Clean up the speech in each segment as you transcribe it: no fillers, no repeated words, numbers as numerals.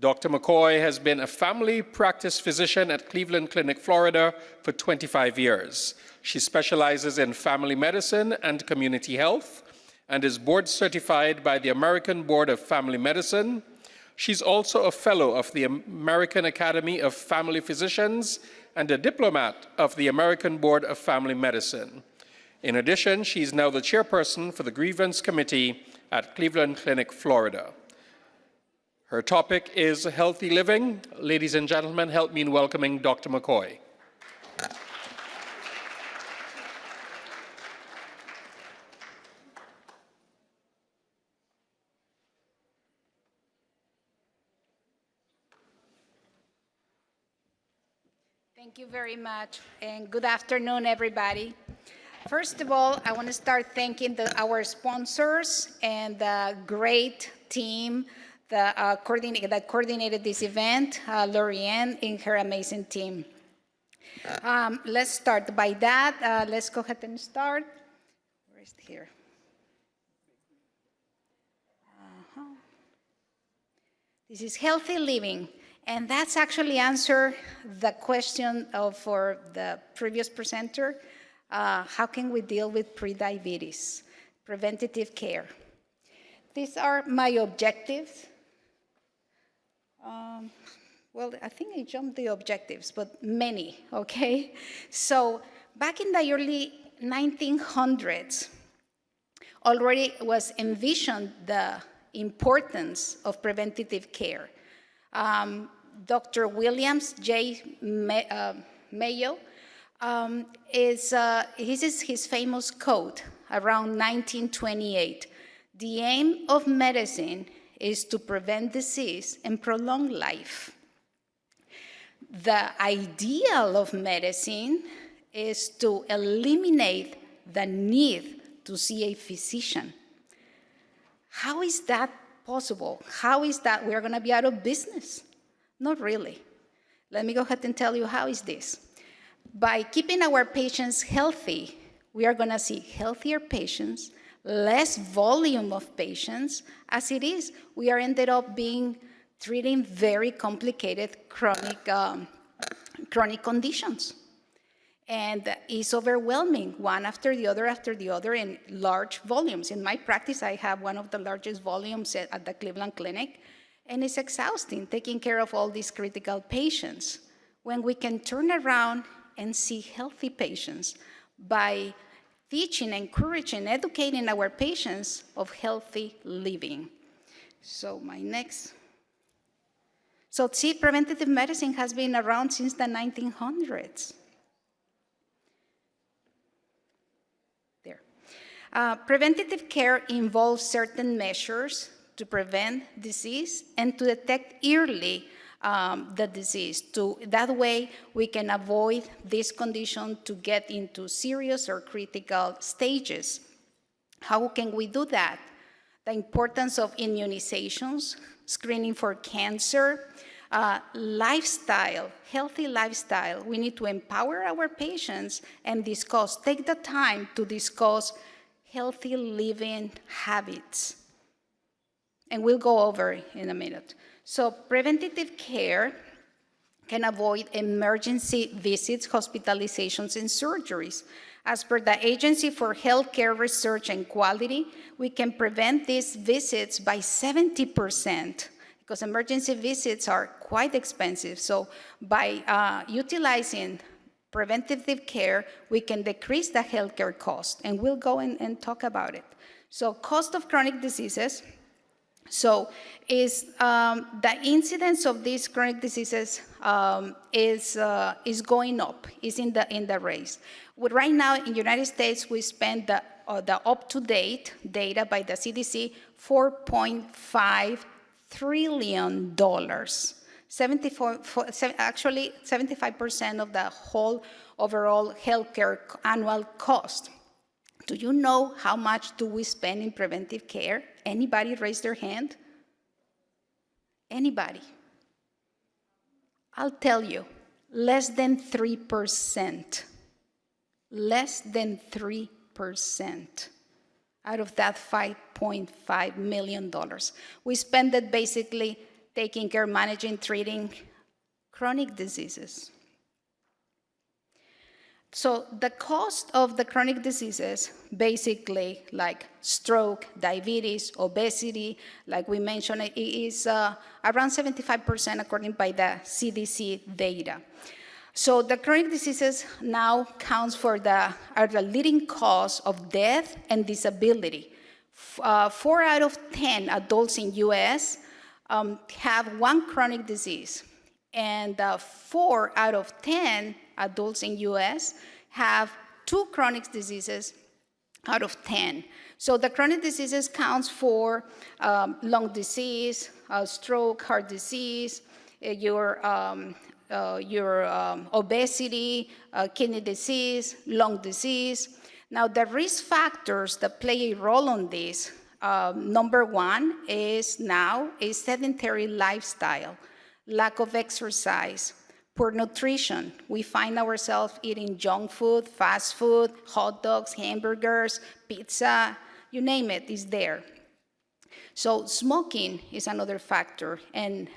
Dr. McCoy has been a family practice physician at Cleveland Clinic, Florida for 25 years. She specializes in family medicine and community health and is board certified by the American Board of Family Medicine. She's also a fellow of the American Academy of Family Physicians and a diplomat of the American Board of Family Medicine. In addition, she's now the chairperson for the Grievance Committee at Cleveland Clinic, Florida. Her topic is healthy living. Ladies and gentlemen, help me in welcoming Dr. McCoy. Thank you very much, and good afternoon, everybody. First of all, I want to start thanking our sponsors and the great team that coordinated this event, Lorianne and her amazing team. Let's start by that. Let's go ahead and start. Where is it here? This is healthy living. And that's actually answer the question for the previous presenter. How can we deal with prediabetes? Preventative care. These are my objectives. Well, I think I jumped the objectives, but many, okay? So back in the early 1900s, already was envisioned the importance of preventative care. Dr. Williams J. Mayo, this is his famous quote around 1928. The aim of medicine is to prevent disease and prolong life. The ideal of medicine is to eliminate the need to see a physician. How is that possible? How is that we're going to be out of business? Not really. Let me go ahead and tell you how is this. By keeping our patients healthy, we are going to see healthier patients, less volume of patients. As it is, we are ended up treating very complicated chronic conditions. And it's overwhelming, one after the other in large volumes. In my practice, I have one of the largest volumes at the Cleveland Clinic, and it's exhausting taking care of all these critical patients. When we can turn around and see healthy patients by teaching, encouraging, educating our patients of healthy living. So see, preventative medicine has been around since the 1900s. Preventative care involves certain measures to prevent disease and to detect early the disease. That way, we can avoid this condition to get into serious or critical stages. How can we do that? The importance of immunizations, screening for cancer, lifestyle, healthy lifestyle. We need to empower our patients and take the time to discuss healthy living habits. And we'll go over in a minute. So preventative care can avoid emergency visits, hospitalizations, and surgeries. As per the Agency for Healthcare Research and Quality, we can prevent these visits by 70%, because emergency visits are quite expensive. So by utilizing preventative care, we can decrease the healthcare cost, and we'll go and talk about it. So cost of chronic diseases. So is the incidence of these chronic diseases is going up, is in the race. Right now in the United States, we spend the up-to-date data by the CDC, $4.5 trillion. 75% of the whole overall healthcare annual cost. Do you know how much do we spend in preventive care? Anybody raise their hand? Anybody? I'll tell you, less than 3%. Less than 3% out of that $5.5 million. We spend it basically taking care, managing, treating chronic diseases. So the cost of the chronic diseases, basically like stroke, diabetes, obesity, like we mentioned, it is around 75% according by the CDC data. So the chronic diseases now counts for are the leading cause of death and disability. 4 out of 10 adults in US have one chronic disease, and 4 out of 10 adults in US have 2 chronic diseases out of 10. So the chronic diseases counts for lung disease, stroke, heart disease, your obesity, kidney disease, lung disease. Now, the risk factors that play a role on this, number one is now a sedentary lifestyle, lack of exercise, poor nutrition. We find ourselves eating junk food, fast food, hot dogs, hamburgers, pizza, you name it, is there. So smoking is another factor, and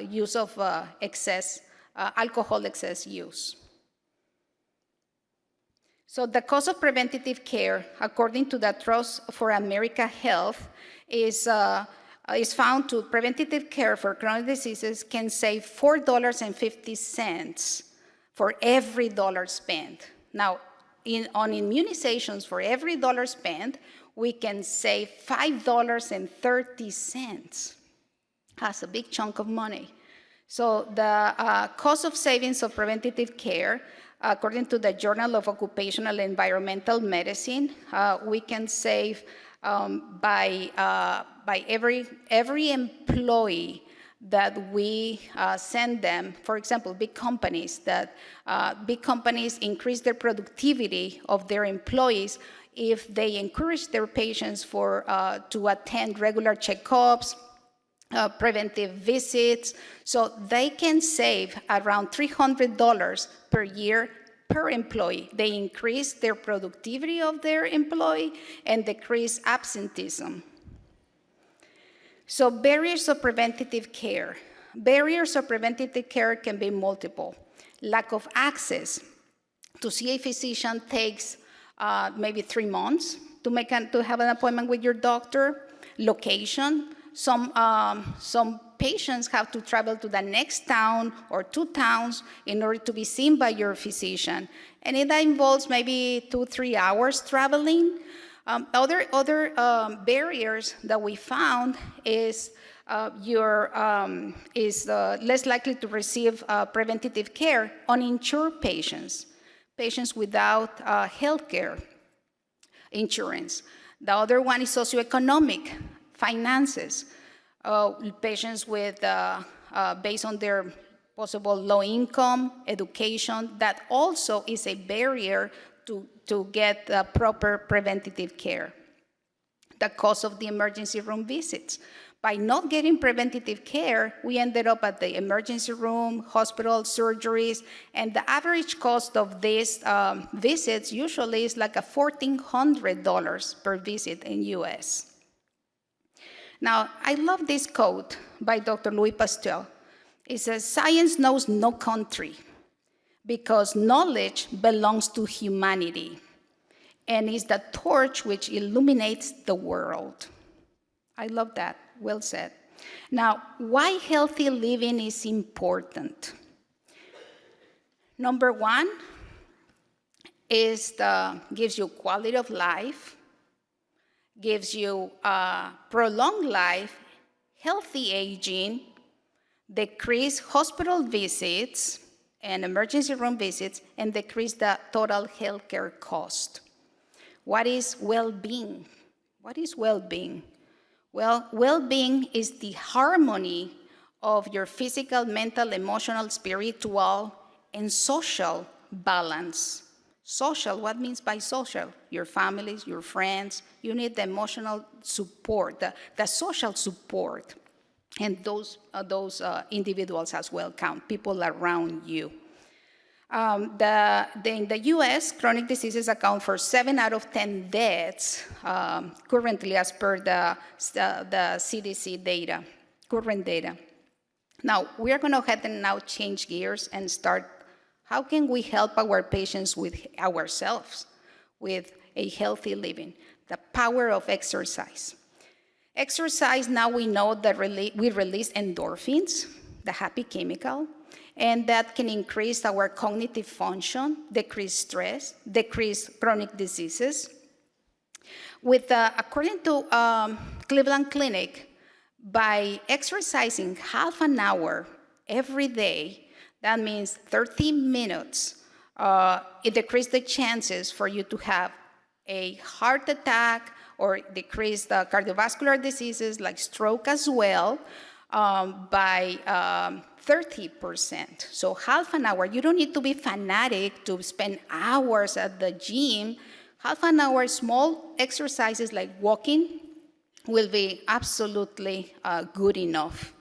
use of alcohol excess use. So the cost of preventative care, according to the Trust for America Health, is found to preventative care for chronic diseases can save $4.50 for every dollar spent. Now, on immunizations, for every dollar spent, we can save $5.30. That's a big chunk of money. So the cost of savings of preventative care, according to the Journal of Occupational and Environmental Medicine, we can save by every employee that we send them. For example, big companies increase their productivity of their employees if they encourage their patients to attend regular checkups, preventive visits, so they can save around $300 per year per employee. They increase their productivity of their employee and decrease absenteeism. So barriers of preventative care. Barriers of preventative care can be multiple. Lack of access to see a physician takes maybe 3 months to have an appointment with your doctor. Location. Some patients have to travel to the next town or 2 towns in order to be seen by your physician. And that involves maybe 2-3 hours traveling. Other barriers that we found is less likely to receive preventative care, uninsured patients, patients without health care insurance. The other one is socioeconomic, finances. Patients with, based on their possible low income, education, that also is a barrier to get proper preventative care. The cost of the emergency room visits. By not getting preventative care, we ended up at the emergency room, hospital, surgeries, and the average cost of these visits usually is like $1,400 per visit in US. Now, I love this quote by Dr. Louis Pasteur. It says, "Science knows no country because knowledge belongs to humanity and is the torch which illuminates the world." I love that. Well said. Now, why healthy living is important? Number one is gives you quality of life, gives you prolonged life, healthy aging, decrease hospital visits and emergency room visits, and decrease the total healthcare cost. What is well-being? What is well-being? Well, well-being is the harmony of your physical, mental, emotional, spiritual, and social balance. Social, what means by social? Your families, your friends. You need the emotional support, the social support. And those individuals as well count, people around you. In the US, chronic diseases account for 7 out of 10 deaths currently as per the CDC data, current data. Now, we are going to head and now change gears and start, how can we help our patients with ourselves, with a healthy living? The power of exercise. Exercise, now we know that we release endorphins, the happy chemical, and that can increase our cognitive function, decrease stress, decrease chronic diseases. According to Cleveland Clinic, by exercising half an hour every day, that means 30 minutes, it decreases the chances for you to have a heart attack or decrease the cardiovascular diseases like stroke as well by 30%. So half an hour. You don't need to be fanatic to spend hours at the gym. Half an hour, small exercises like walking will be absolutely good enough.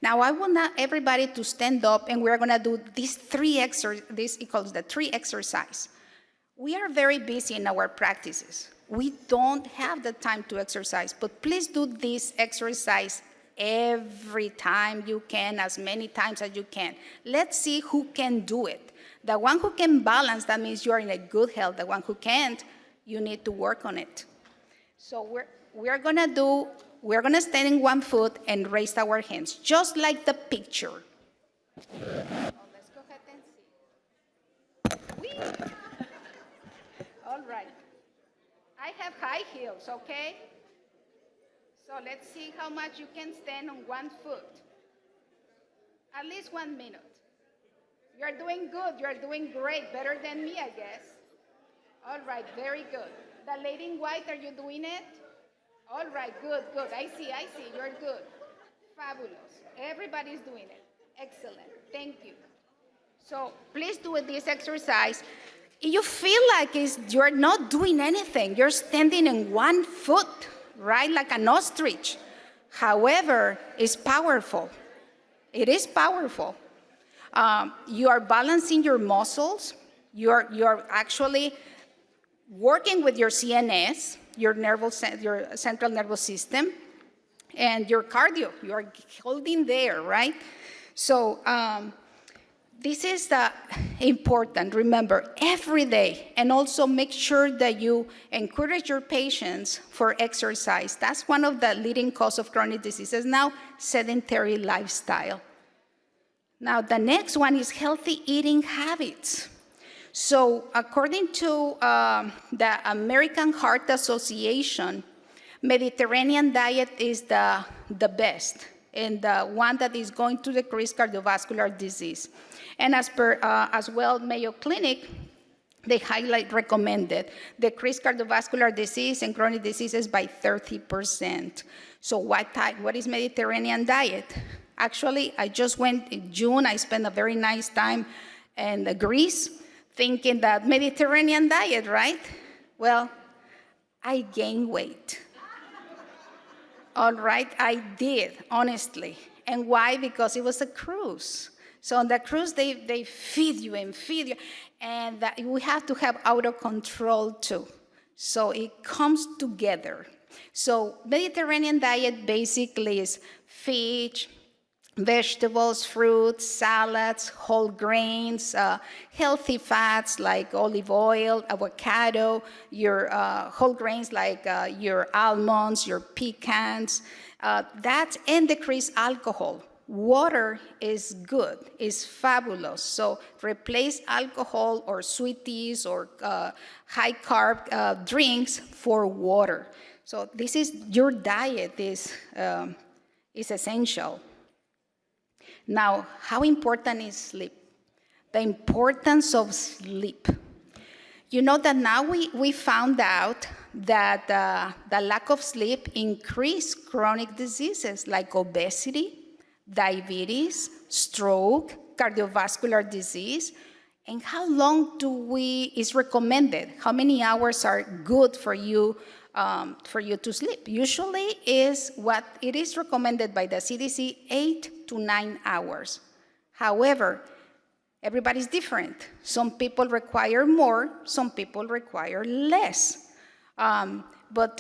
Now, I want everybody to stand up, and we're going to do these this equals the 3 exercise. We are very busy in our practices. We don't have the time to exercise, but please do this exercise every time you can, as many times as you can. Let's see who can do it. The one who can balance, that means you are in a good health. The one who can't, you need to work on it. So we're gonna stand in one foot and raise our hands, just like the picture. Let's go ahead and see. Whee! All right. I have high heels, okay? So let's see how much you can stand on one foot. At least 1 minute. You're doing good. You're doing great. Better than me, I guess. All right, very good. The lady in white, are you doing it? All right, good, good. I see. You're good. Fabulous. Everybody's doing it. Excellent. Thank you. So please do this exercise. You feel like you're not doing anything. You're standing in one foot, right? Like an ostrich. However, it's powerful. It is powerful. You are balancing your muscles. You're actually working with your CNS, your central nervous system, and your cardio. You are holding there, right? So this is important. Remember, every day, and also make sure that you encourage your patients for exercise. That's one of the leading causes of chronic diseases now, sedentary lifestyle. Now, the next one is healthy eating habits. So according to the American Heart Association, Mediterranean diet is the best and the one that is going to decrease cardiovascular disease. And as well, Mayo Clinic, they recommended decrease cardiovascular disease and chronic diseases by 30%. So what is Mediterranean diet? Actually, I just went in June. I spent a very nice time in Greece, thinking that Mediterranean diet, right? Well, I gained weight. All right, I did, honestly. And why? Because it was a cruise. So on the cruise, they feed you, and that we have to have auto control too. So it comes together. So Mediterranean diet basically is fish, vegetables, fruits, salads, whole grains, healthy fats like olive oil, avocado, your whole grains like your almonds, your pecans, and decrease alcohol. Water is good, is fabulous. So replace alcohol or sweet teas or high carb drinks for water. So this is your diet is essential. Now, how important is sleep? The importance of sleep. You know that now we found out that the lack of sleep increases chronic diseases like obesity, diabetes, stroke, cardiovascular disease. And how long is recommended? How many hours are good for you to sleep? Usually is what it is recommended by the CDC, 8 to 9 hours. However, everybody's different. Some people require more, some people require less. But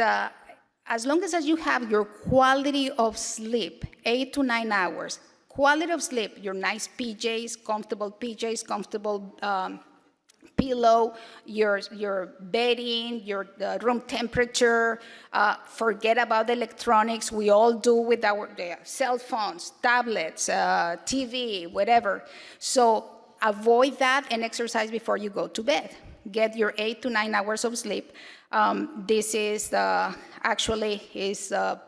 as long as you have your quality of sleep, 8 to 9 hours, quality of sleep, your nice PJs, comfortable pillow, your bedding, your room temperature. Forget about the electronics. We all do with our cell phones, tablets, TV, whatever. So avoid that and exercise before you go to bed. Get your 8 to 9 hours of sleep. This is actually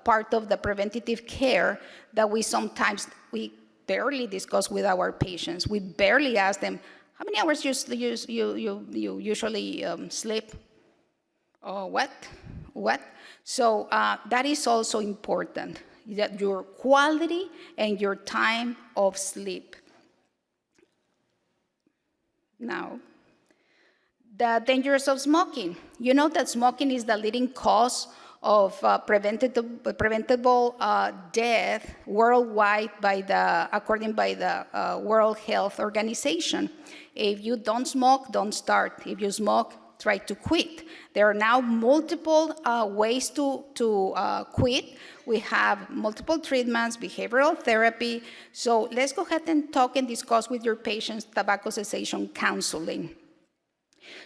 part of the preventative care that we barely discuss with our patients. We barely ask them, how many hours you usually sleep? Oh, what? So that is also important, that your quality and your time of sleep. Now, the dangers of smoking. You know that smoking is the leading cause of preventable death worldwide according by the World Health Organization. If you don't smoke, don't start. If you smoke, try to quit. There are now multiple ways to quit. We have multiple treatments, behavioral therapy. So let's go ahead and talk and discuss with your patients tobacco cessation counseling.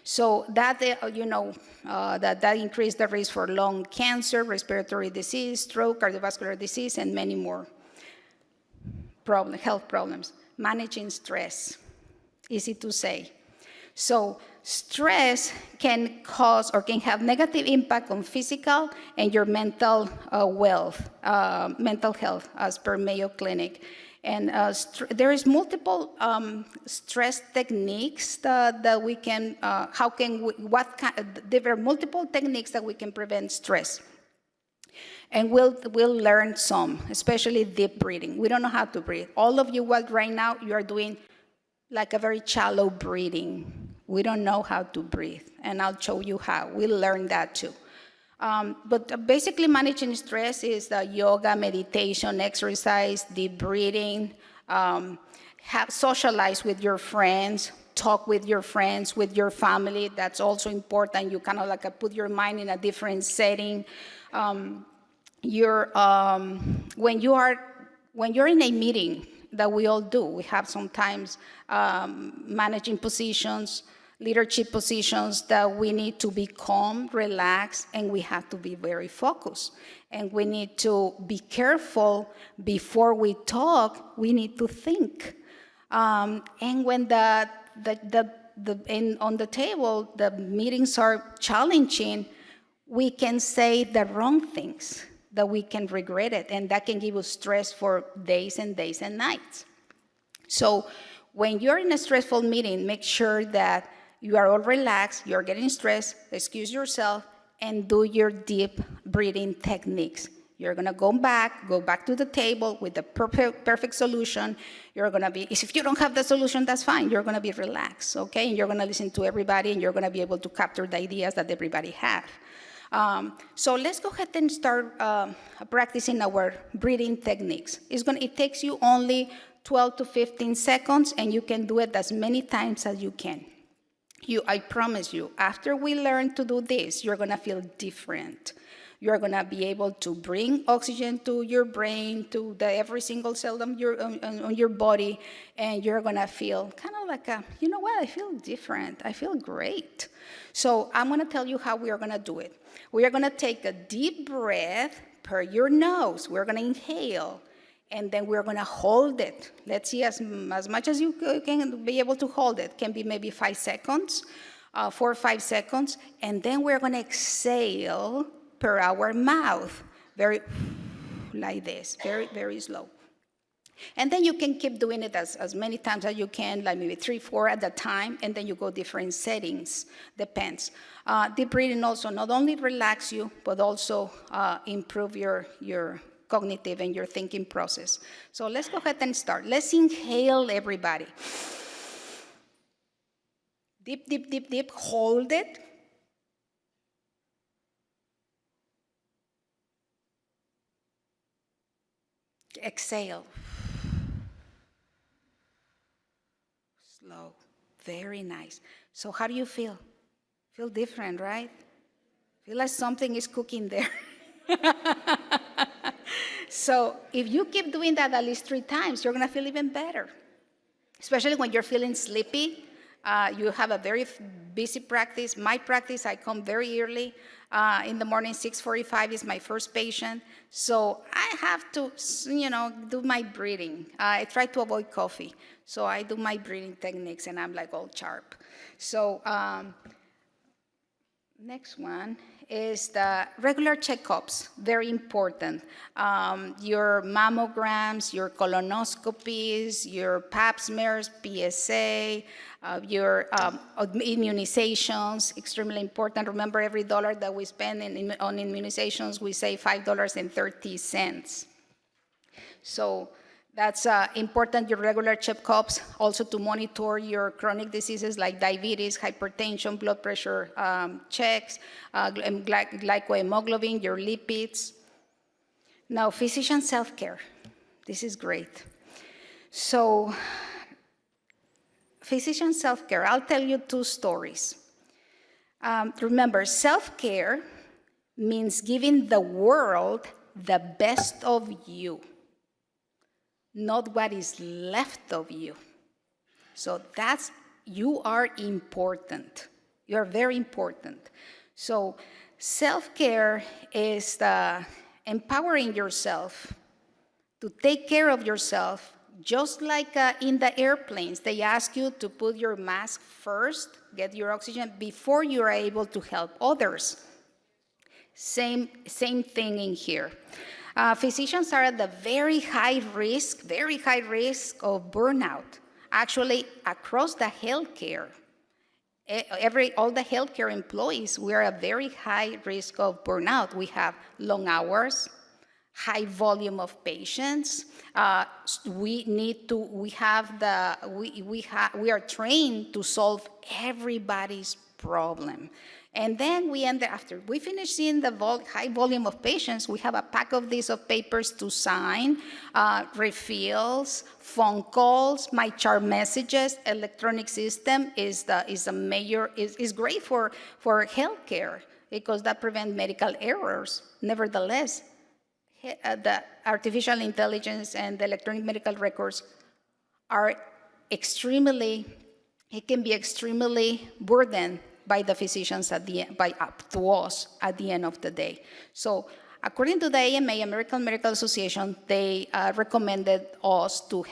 So that, that increased the risk for lung cancer, respiratory disease, stroke, cardiovascular disease, and many more health problems. Managing stress, easy to say. So stress can cause or can have negative impact on physical and your mental mental health, as per Mayo Clinic. And there is multiple stress techniques that we can, there are multiple techniques that we can prevent stress. And we'll learn some, especially deep breathing. We don't know how to breathe. All of you right now, you are doing like a very shallow breathing. We don't know how to breathe, and I'll show you how. We'll learn that too. But basically managing stress is the yoga, meditation, exercise, deep breathing, socialize with your friends, talk with your friends, with your family. That's also important. You kind of like put your mind in a different setting. When you're in a meeting that we all do, we have sometimes managing positions, leadership positions that we need to be calm, relaxed, and we have to be very focused. And we need to be careful before we talk. We need to think. And when on the table, the meetings are challenging, we can say the wrong things that we can regret it, and that can give us stress for days and days and nights. So when you're in a stressful meeting, make sure that you are all relaxed, you're getting stressed, excuse yourself, and do your deep breathing techniques. You're gonna go back to the table with the perfect solution. You're gonna be, if you don't have the solution, that's fine. You're gonna be relaxed, okay? And you're gonna listen to everybody, and you're gonna be able to capture the ideas that everybody has. So let's go ahead and start practicing our breathing techniques. It takes you only 12 to 15 seconds, and you can do it as many times as you can. I promise you, after we learn to do this, you're gonna feel different. You're gonna be able to bring oxygen to your brain, to every single cell on your body, and you're gonna feel kind of like you know what, I feel different, I feel great. So I'm gonna tell you how we are gonna do it. We are gonna take a deep breath per your nose. We're gonna inhale, and then we're gonna hold it. Let's see, as much as you can be able to hold it. Can be maybe 5 seconds, 4 or 5 seconds, and then we're gonna exhale per our mouth, very like this, very, very slow. And then you can keep doing it as many times as you can, like maybe 3, 4 at a time, and then you go different settings, depends. Deep breathing also not only relax you, but also improve your cognitive and your thinking process. So let's go ahead and start. Let's inhale, everybody. Deep, deep, deep, deep, hold it. Exhale. Slow. Very nice. So how do you feel? Feel different, right? Feel like something is cooking there. So if you keep doing that at least 3 times, you're going to feel even better, especially when you're feeling sleepy. You have a very busy practice. My practice, I come very early. In the morning, 6:45 is my first patient. So I have to, do my breathing. I try to avoid coffee. So I do my breathing techniques, and I'm like all sharp. So next one is the regular checkups, very important. Your mammograms, your colonoscopies, your pap smears, PSA, your immunizations, extremely important. Remember, every dollar that we spend on immunizations, we save $5.30. So that's important, your regular checkups, also to monitor your chronic diseases like diabetes, hypertension, blood pressure checks, glycohemoglobin, your lipids. Now, physician self-care. This is great. So, physician self-care, I'll tell you 2 stories. Remember, self-care means giving the world the best of you, not what is left of you. So you are important. You are very important. So self-care is empowering yourself to take care of yourself, just like in the airplanes. They ask you to put your mask first, get your oxygen, before you are able to help others. Same thing in here. Physicians are at the very high risk of burnout. Actually, across the healthcare, all the healthcare employees, we are at very high risk of burnout. We have long hours, high volume of patients. We are trained to solve everybody's problem. And then after we finish seeing the high volume of patients, we have a pack of these of papers to sign, refills, phone calls, my chart messages. Electronic system is great for healthcare because that prevents medical errors. Nevertheless, the artificial intelligence and the electronic medical records it can be extremely burdened by the physicians to us at the end of the day. So according to the AMA, American Medical Association, they recommended us to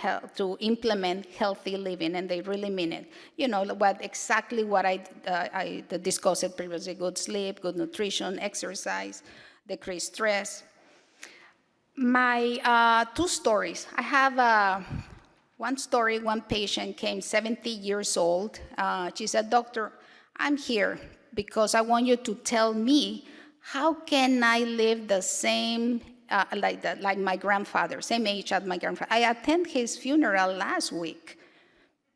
implement healthy living, and they really mean it. You know, exactly what I discussed previously: good sleep, good nutrition, exercise, decrease stress. My 2 stories. I have one story. One patient came, 70 years old. She said, "Doctor, I'm here because I want you to tell me how can I live the same like my grandfather, same age as my grandfather. I attended his funeral last week."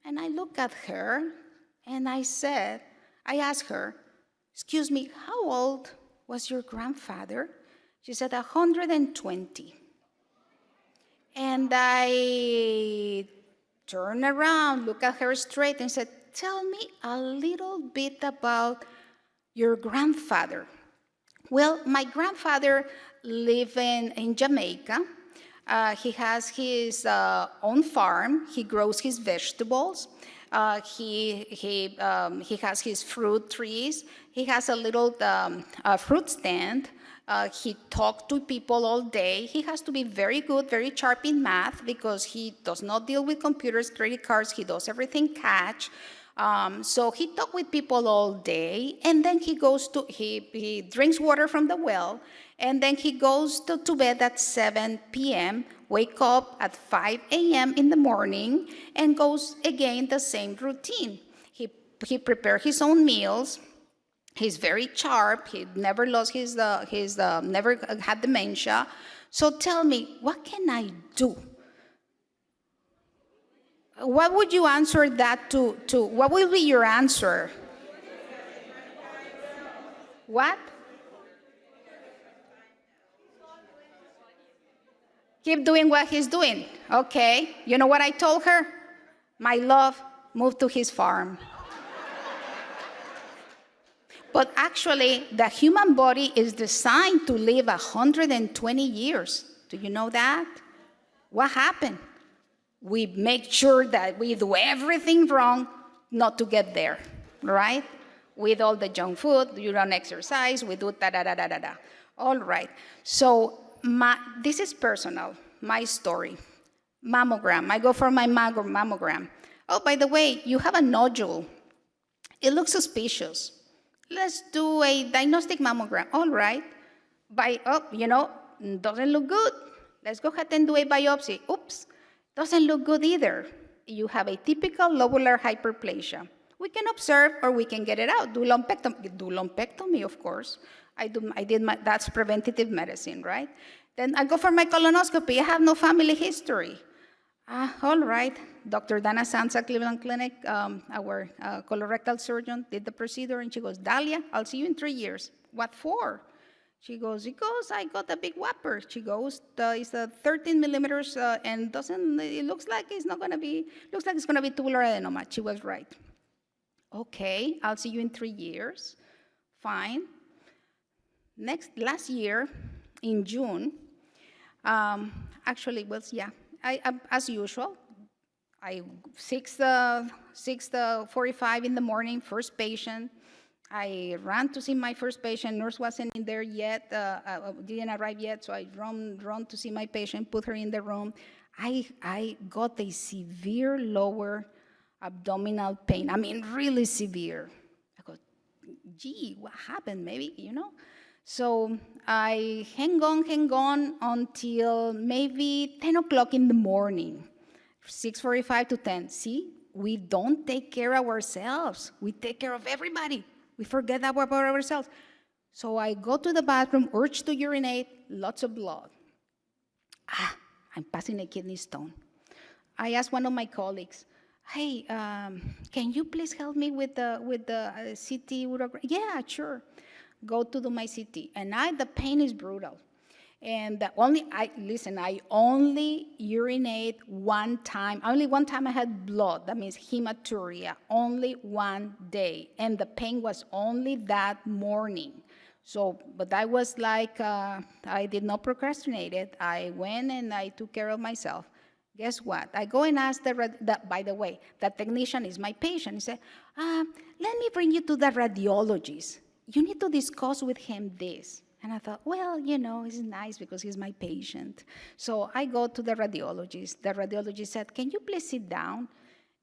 And I looked at her and I asked her, "Excuse me, how old was your grandfather?" She said, 120. And I turned around, looked at her straight and said, "Tell me a little bit about your grandfather." Well, my grandfather lived in Jamaica. He has his own farm. He grows his vegetables. He has his fruit trees. He has a little fruit stand. He talked to people all day. He has to be very good, very sharp in math because he does not deal with computers, credit cards. He does everything cash. So he talked with people all day, and then he drinks water from the well, and then he goes to bed at 7 p.m., wake up at 5 a.m. in the morning, and goes again the same routine. He prepares his own meals. He's very sharp. He never lost never had dementia. So tell me, what can I do? What would you answer that to? What will be your answer? What? Keep doing what he's doing. Okay. You know what I told her? My love, move to his farm. But actually, the human body is designed to live 120 years. Do you know that? What happened? We make sure that we do everything wrong not to get there, right? With all the junk food, you don't exercise, we do da-da-da-da-da-da. All right, so this is personal, my story. Mammogram, I go for my mammogram. Oh, by the way, you have a nodule. It looks suspicious. Let's do a diagnostic mammogram. All right, doesn't look good. Let's go ahead and do a biopsy. Oops, doesn't look good either. You have a typical lobular hyperplasia. We can observe or we can get it out. Do lumpectomy, of course. That's preventative medicine, right? Then I go for my colonoscopy. I have no family history. All right, Dr. Dana Sansa, Cleveland Clinic, our colorectal surgeon, did the procedure, and she goes, Dalia, I'll see you in 3 years. What for? She goes, because I got a big whopper. She goes, it's 13 millimeters, and it looks like it's going to be tubular adenoma. She was right. Okay, I'll see you in 3 years. Fine. Last year, in June, as usual, 6:45 in the morning, first patient. I ran to see my first patient. Nurse wasn't in there yet, didn't arrive yet, so I run to see my patient, put her in the room. I got a severe lower abdominal pain. I mean, really severe. I go, gee, what happened? Maybe, So I hang on until maybe 10 o'clock in the morning, 6:45 to 10. See, we don't take care of ourselves. We take care of everybody. We forget about ourselves. So I go to the bathroom, urge to urinate, lots of blood. I'm passing a kidney stone. I asked one of my colleagues, hey, can you please help me with the CT urogram? Yeah, sure. Go to do my CT. And the pain is brutal. And I only urinate one time. Only one time I had blood, that means hematuria, only one day. And the pain was only that morning. So, but I was like, I did not procrastinate it. I went and I took care of myself. Guess what? I go and ask by the way, the technician is my patient. He said, let me bring you to the radiologist. You need to discuss with him this. And I thought, well, it's nice because he's my patient. So I go to the radiologist. The radiologist said, can you please sit down?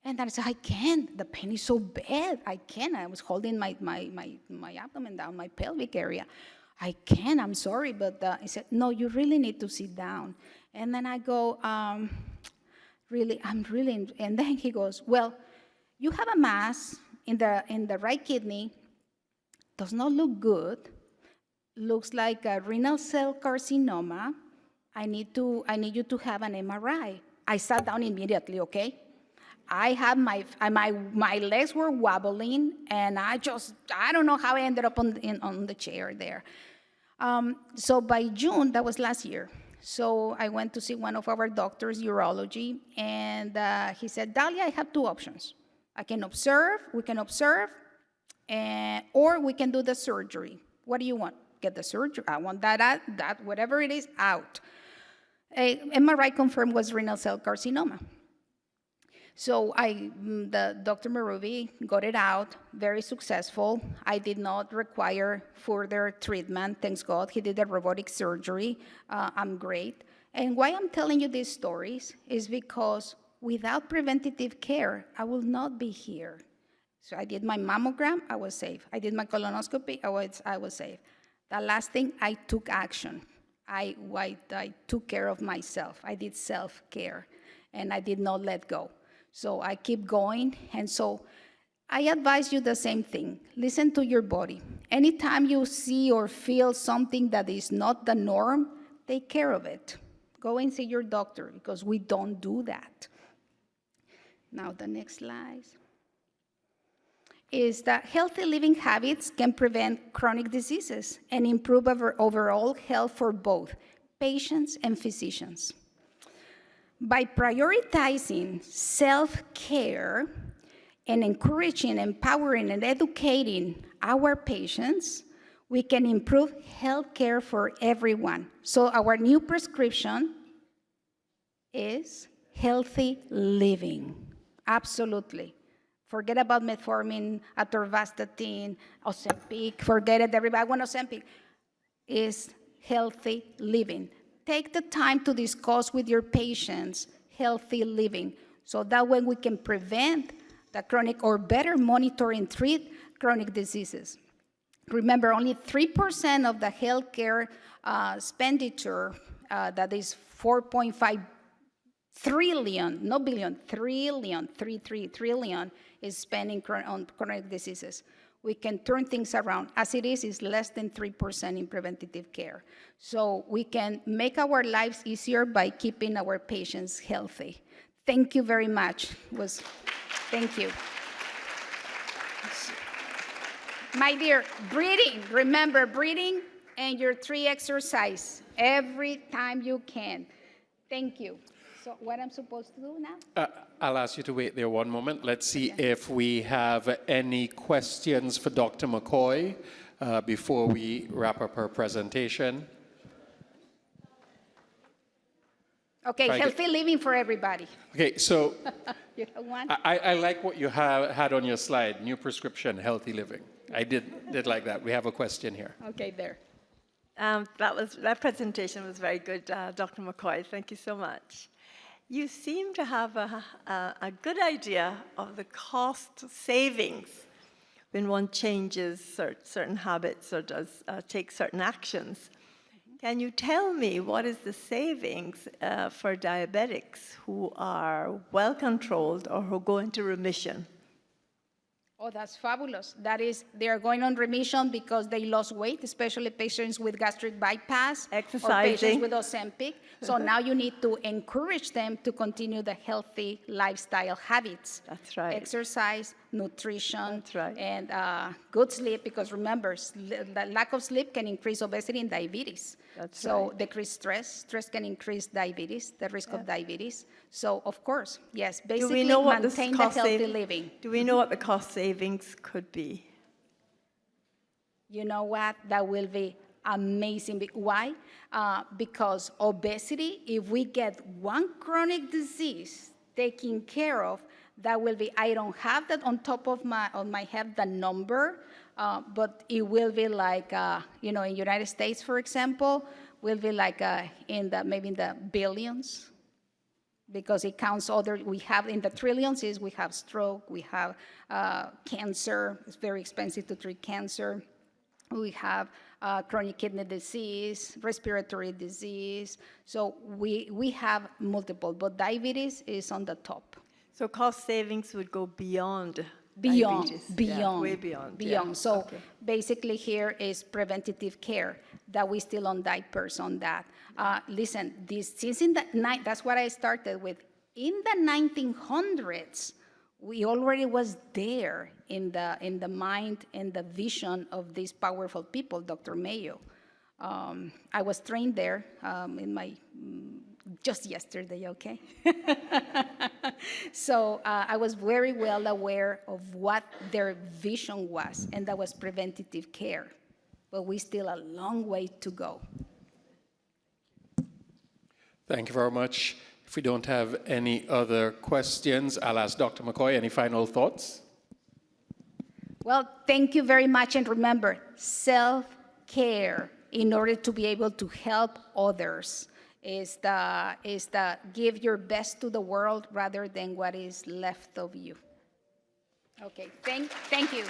And I said, I can't. The pain is so bad. I can't. I was holding my abdomen down, my pelvic area. I can't. I'm sorry. But he said, no, you really need to sit down. And then I go, and then he goes, well, you have a mass in the right kidney. Does not look good. Looks like a renal cell carcinoma. I need you to have an MRI. I sat down immediately, okay? I had my legs were wobbling, and I don't know how I ended up on the chair there. So by June, that was last year, so I went to see one of our doctors, urology, and he said, Dalia, I have two options. We can observe, or we can do the surgery. What do you want? Get the surgery. I want that whatever it is, out. MRI confirmed was renal cell carcinoma. So the Dr. Marubi got it out, very successful. I did not require further treatment, thanks God. He did a robotic surgery. I'm great. And why I'm telling you these stories is because without preventative care, I will not be here. So I did my mammogram, I was safe. I did my colonoscopy, I was safe. The last thing, I took action. I took care of myself. I did self-care, and I did not let go. So I keep going, and so I advise you the same thing. Listen to your body. Anytime you see or feel something that is not the norm, take care of it. Go and see your doctor, because we don't do that. Now the next slide is that healthy living habits can prevent chronic diseases and improve overall health for both patients and physicians. By prioritizing self-care and encouraging, empowering, and educating our patients, we can improve healthcare for everyone. So our new prescription is healthy living. Absolutely. Forget about metformin, atorvastatin, Ozempic. Forget it, everybody. I want Ozempic. Is healthy living. Take the time to discuss with your patients healthy living, so that way we can prevent the chronic or better monitor and treat chronic diseases. Remember, only 3% of the healthcare expenditure, that is 4.5 trillion, no billion, trillion, 3 trillion is spending on chronic diseases. We can turn things around. As it is less than 3% in preventative care. So we can make our lives easier by keeping our patients healthy. Thank you very much. Thank you. My dear, breathing, remember breathing and your 3 exercise every time you can. Thank you. So what I'm supposed to do now? I'll ask you to wait there one moment. Let's see if we have any questions for Dr. McCoy before we wrap up her presentation. Okay, healthy living for everybody. Okay, so You have one? I like what you had on your slide, new prescription, healthy living. I did like that. We have a question here. Okay, there. That presentation was very good, Dr. McCoy. Thank you so much. You seem to have a good idea of the cost savings when one changes certain habits or does take certain actions. Can you tell me what is the savings for diabetics who are well controlled or who go into remission? Oh, that's fabulous. That is, they are going on remission because they lost weight, especially patients with gastric bypass or patients with Ozempic. So now you need to encourage them to continue the healthy lifestyle habits. That's right. Exercise, nutrition, That's right. and good sleep, because remember, the lack of sleep can increase obesity and diabetes. That's so right. decrease stress. Stress can increase diabetes, the risk of diabetes. So of course, yes, basically maintain the healthy living. Do we know what the cost savings could be? You know what? That will be amazing. Why? Because obesity, if we get one chronic disease taken care of, that will be, I don't have that on top of my head, the number, but it will be like, in United States, for example, will be like maybe in the billions, because it counts we have in the trillions we have stroke, we have cancer. It's very expensive to treat cancer. We have chronic kidney disease, respiratory disease. So we have multiple, but diabetes is on the top. So cost savings would go beyond Beyond, diabetes. beyond, way beyond. beyond. Yeah. So Okay. basically here is preventative care, that we still on diapers on that. Listen, since that's what I started with. In the 1900s, we already was there in the mind and the vision of these powerful people, Dr. Mayo. I was trained there just yesterday, okay? So I was very well aware of what their vision was, and that was preventative care. But we still a long way to go. Thank you very much. If we don't have any other questions, I'll ask Dr. McCoy, any final thoughts? Well, thank you very much, and remember, self-care in order to be able to help others is the give your best to the world rather than what is left of you. Okay, thank you.